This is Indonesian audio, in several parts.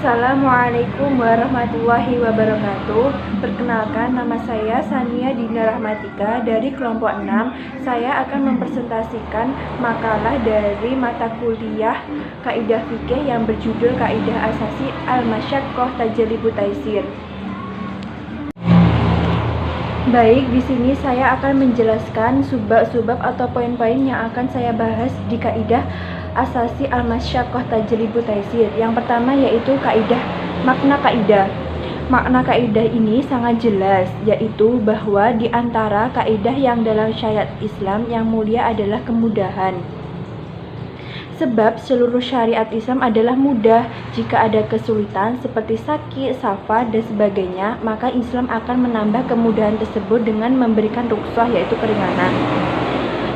Assalamualaikum warahmatullahi wabarakatuh. Perkenalkan, nama saya Sania Dina Rahmatika dari kelompok 6. Saya akan mempresentasikan makalah dari mata kuliah Kaidah Fikih yang berjudul Kaidah Asasi Al-Masyaqqah Tajlibu Taisir. Baik, di sini saya akan menjelaskan subbab atau poin-poin yang akan saya bahas di kaidah asasi al-masyaqqah tajlibu taisir. Yang pertama yaitu makna kaidah. Makna kaidah ini sangat jelas, yaitu bahwa di antara kaidah yang dalam syariat Islam yang mulia adalah kemudahan. Sebab seluruh syariat Islam adalah mudah. Jika ada kesulitan seperti sakit, safar, dan sebagainya, maka Islam akan menambah kemudahan tersebut dengan memberikan rukhsah, yaitu keringanan.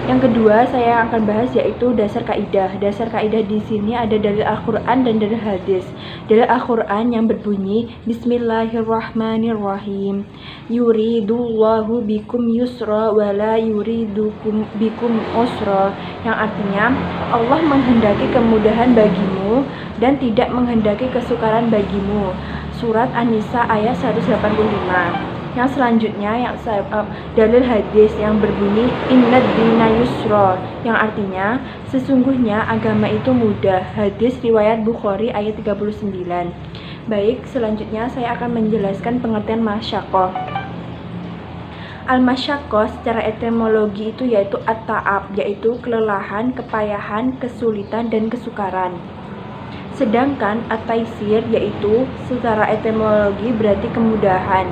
Yang kedua saya akan bahas yaitu dasar kaidah. Dasar kaidah di sini ada dari Al-Qur'an dan dari hadis. Dari Al-Qur'an yang berbunyi Bismillahirrahmanirrahim. Yuridullahu bikum yusra wa la bikum usra. Yang artinya Allah menghendaki kemudahan bagimu dan tidak menghendaki kesukaran bagimu. Surat An-Nisa ayat 185. Yang selanjutnya dalil hadis yang berbunyi innad dina yusra, yang artinya sesungguhnya agama itu mudah. Hadis riwayat Bukhari ayat 39. Baik, selanjutnya saya akan menjelaskan pengertian masyaqqah. Al-masyaqqah secara etimologi itu yaitu at-ta'ab, yaitu kelelahan, kepayahan, kesulitan, dan kesukaran. Sedangkan at-taisir yaitu secara etimologi berarti kemudahan.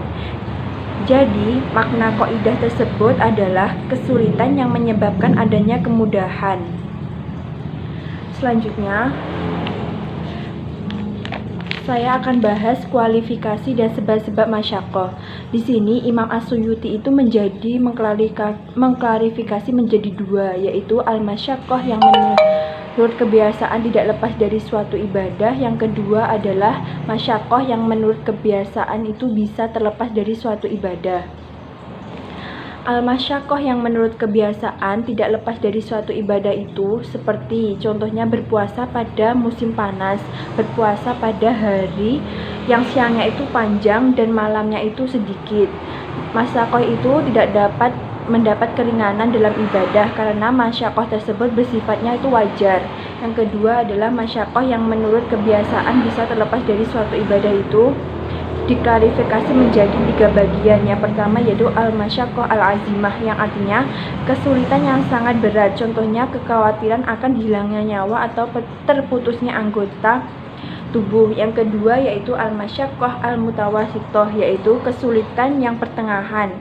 Jadi, makna kaidah tersebut adalah kesulitan yang menyebabkan adanya kemudahan. Selanjutnya, saya akan bahas kualifikasi dan sebab-sebab masyaqqah. Di sini Imam As-Suyuti itu mengklarifikasi menjadi dua, yaitu al-masyaqqah yang menurut kebiasaan tidak lepas dari suatu ibadah. Yang kedua adalah masyaqqah yang menurut kebiasaan itu bisa terlepas dari suatu ibadah. Al-masyaqqah yang menurut kebiasaan tidak lepas dari suatu ibadah itu seperti contohnya berpuasa pada musim panas, berpuasa pada hari yang siangnya itu panjang dan malamnya itu sedikit. Masyaqqah itu tidak dapat mendapat keringanan dalam ibadah karena masyaqqah tersebut bersifatnya itu wajar. Yang kedua adalah masyaqqah yang menurut kebiasaan bisa terlepas dari suatu ibadah itu diklarifikasi menjadi 3 bagian. Yang pertama yaitu al-masyaqqah al-azimah, yang artinya kesulitan yang sangat berat, contohnya kekhawatiran akan hilangnya nyawa atau terputusnya anggota tubuh. Yang kedua yaitu al-masyaqqah al-mutawasithah, yaitu kesulitan yang pertengahan,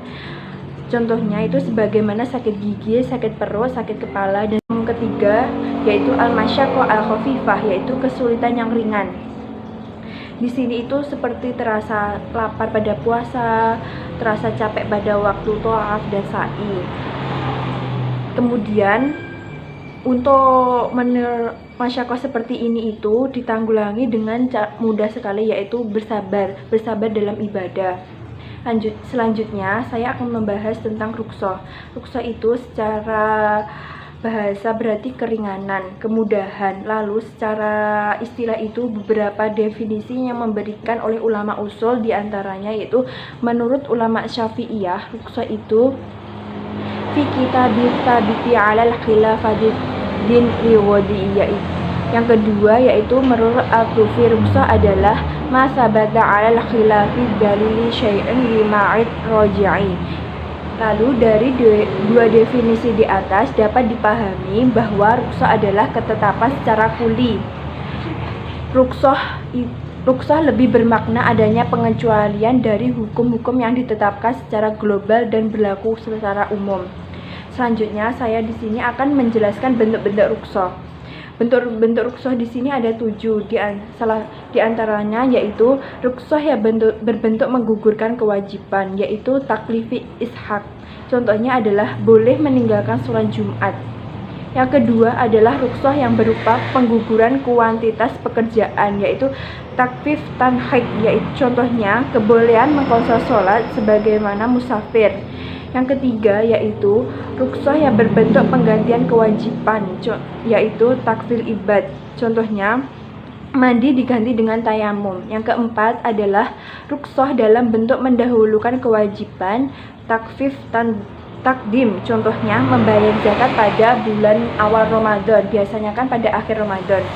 contohnya itu sebagaimana sakit gigi, sakit perut, sakit kepala. Dan yang ketiga yaitu al-masyaqqah al-khafifah, yaitu kesulitan yang ringan. Di sini itu seperti terasa lapar pada puasa, terasa capek pada waktu tawaf dan sa'i. Kemudian untuk masyaqqah seperti ini itu ditanggulangi dengan mudah sekali, yaitu bersabar dalam ibadah. Selanjutnya saya akan membahas tentang rukhsah. Rukhsah itu secara bahasa berarti keringanan, kemudahan. Lalu secara istilah itu beberapa definisi yang memberikan oleh ulama usul, diantaranya yaitu menurut ulama Syafi'iyah rukhsah itu fi kitabit tabiti 'alal khilafati din riwadi. Yang kedua yaitu menurut Al-Tufi rukhsah adalah ma sabata 'alal khilafi dalili syai'in lima'id raji'i. Lalu dari dua definisi di atas dapat dipahami bahwa rukhsah adalah ketetapan secara kuli. Rukhsah lebih bermakna adanya pengecualian dari hukum-hukum yang ditetapkan secara global dan berlaku secara umum. Selanjutnya saya di sini akan menjelaskan bentuk-bentuk rukhsah. Bentuk rukhsah di sini ada 7, di antaranya yaitu rukhsah yang berbentuk menggugurkan kewajiban, yaitu taklifi ishaq. Contohnya adalah boleh meninggalkan sholat Jumat. Yang kedua adalah rukhsah yang berupa pengguguran kuantitas pekerjaan, yaitu takfif tanhik, yaitu contohnya kebolehan mengqasar sholat sebagaimana musafir. Yang ketiga yaitu rukhsah yang berbentuk penggantian kewajiban, yaitu takfir ibad. Contohnya mandi diganti dengan tayamum. Yang keempat adalah rukhsah dalam bentuk mendahulukan kewajiban, takfif takdim. Contohnya membayar zakat pada bulan awal Ramadan, biasanya kan pada akhir Ramadan.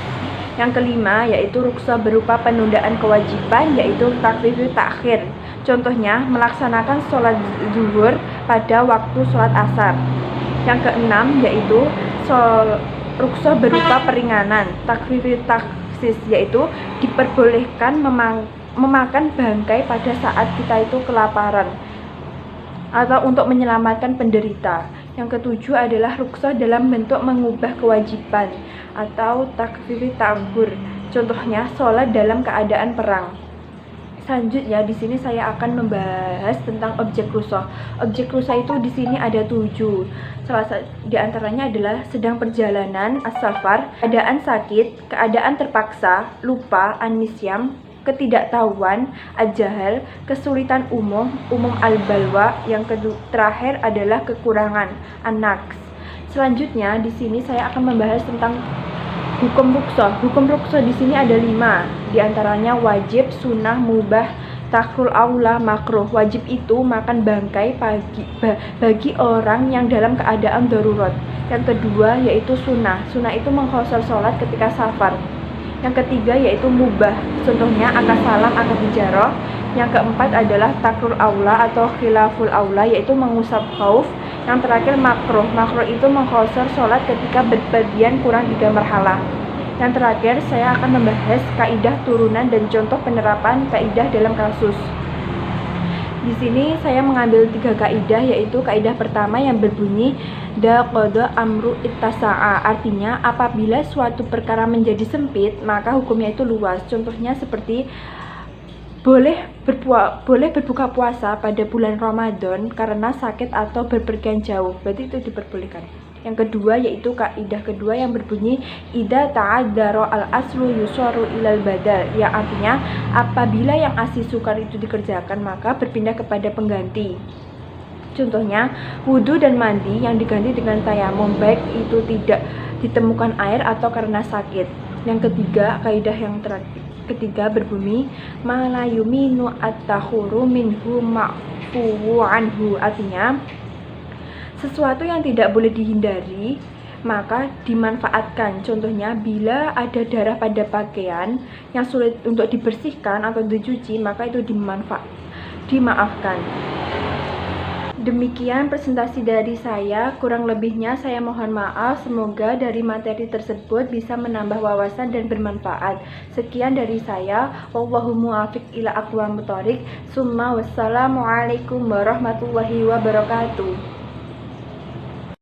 Yang kelima yaitu rukhsah berupa penundaan kewajiban, yaitu takfif takhir. Contohnya melaksanakan sholat zuhur pada waktu sholat asar. Yang keenam yaitu rukhsah berupa peringanan, takfif yaitu diperbolehkan memakan bangkai pada saat kita itu kelaparan atau untuk menyelamatkan penderita. Yang ketujuh adalah rukhsah dalam bentuk mengubah kewajiban atau takfif ta'khur. Contohnya sholat dalam keadaan perang. Selanjutnya di sini saya akan membahas tentang objek rukhsah. Objek rukhsah itu di sini ada 7. Salah satu di antaranya adalah sedang perjalanan, as-safar, keadaan sakit, keadaan terpaksa, lupa, an-nisyam, ketidaktahuan, al-jahal, kesulitan umum al-balwa. Yang terakhir adalah kekurangan, an-naqs. Selanjutnya di sini saya akan membahas tentang hukum rukhsah. Hukum rukhsah di sini ada 5. Di antaranya wajib, sunnah, mubah, takrul aula, makruh. Wajib itu makan bangkai bagi orang yang dalam keadaan darurat. Yang kedua yaitu sunnah. Sunnah itu mengkhosor sholat ketika safar. Yang ketiga yaitu mubah. Contohnya akad salam, akad ijarah. Yang keempat adalah takrul aula atau khilaful aula, yaitu mengusap khauf. Yang terakhir makruh. Makruh itu mengkhosor sholat ketika berpergian kurang 3 marhalah. Yang terakhir saya akan membahas kaidah turunan dan contoh penerapan kaidah dalam kasus. Di sini saya mengambil 3 kaidah, yaitu kaidah pertama yang berbunyi da qada amru ittasa'a. Artinya apabila suatu perkara menjadi sempit maka hukumnya itu luas. Contohnya seperti boleh berbuka puasa pada bulan Ramadan karena sakit atau berpergian jauh, berarti itu diperbolehkan. Yang kedua yaitu kaidah kedua yang berbunyi idza ta'adzara al-aslu yusaru ilal badal, yang artinya apabila yang asli sukar itu dikerjakan maka berpindah kepada pengganti. Contohnya wudhu dan mandi yang diganti dengan tayamum, baik itu tidak ditemukan air atau karena sakit. Yang ketiga, kaidah yang ketiga berbunyi malayuminu at-tahuru minhu ma'fuwu anhu, artinya sesuatu yang tidak boleh dihindari maka dimanfaatkan. Contohnya bila ada darah pada pakaian yang sulit untuk dibersihkan atau dicuci maka itu dimaafkan. Demikian presentasi dari saya, kurang lebihnya saya mohon maaf. Semoga dari materi tersebut bisa menambah wawasan dan bermanfaat. Sekian dari saya, wallahu muwaffiq ila aqwamit thoriq. Summa wassalamualaikum warahmatullahi wabarakatuh.